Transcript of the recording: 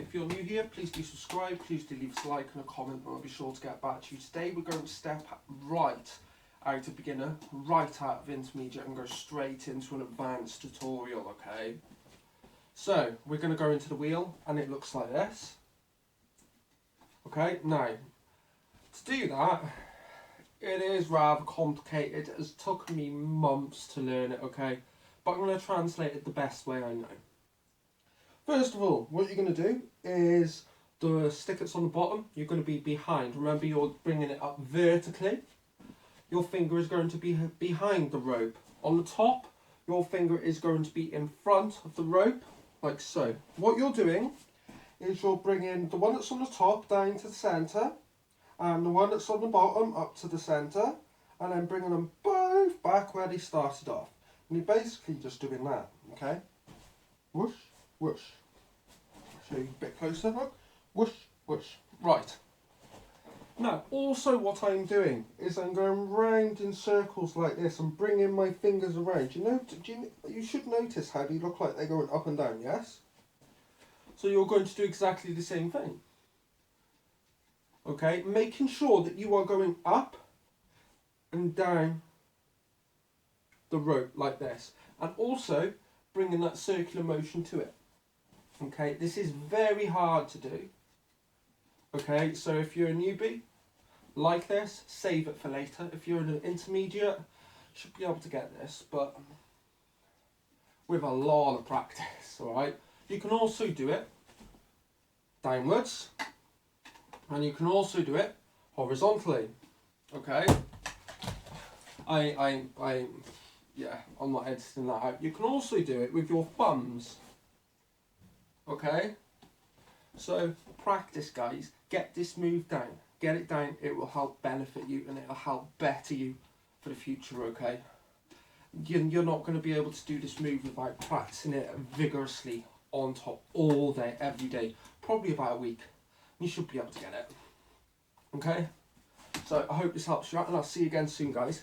If you're new here, please do subscribe, please do leave us a like and a comment, and I'll be sure to get back to you. Today we're going to step right out of beginner, right out of intermediate, and go straight into an advanced tutorial, okay? So, we're going to go into the wheel, and it looks like this. Okay, now, to do that, it is rather complicated. It has took me months to learn it, okay? But I'm going to translate it the best way I know. First of all, what you're going to do is the stick that's on the bottom, you're going to be behind. Remember, you're bringing it up vertically. Your finger is going to be behind the rope. On the top, your finger is going to be in front of the rope, like so. What you're doing is you're bringing the one that's on the top down to the centre, and the one that's on the bottom up to the centre, and then bringing them both back where they started off. And you're basically just doing that, okay? Whoosh, whoosh. Show you a bit closer, look. Whoosh, whoosh. Right. Now, also what I'm doing is I'm going round in circles like this and bringing my fingers around. You should notice how they look like they're going up and down, yes? So you're going to do exactly the same thing. Okay, making sure that you are going up and down the rope like this. And also bringing that circular motion to it. Okay, this is very hard to do. Okay, so if you're a newbie, like this, save it for later. If you're an intermediate, you should be able to get this, but with a lot of practice, alright? You can also do it downwards, and you can also do it horizontally, okay? Yeah, I'm not editing that out. You can also do it with your thumbs. Okay, so practice, guys. Get this move down. Get it down. It will help benefit you, and it will help better you for the future. Okay, you're not going to be able to do this move without practicing it vigorously on top all day, every day. Probably about a week. You should be able to get it. Okay, so I hope this helps you out, and I'll see you again soon, guys.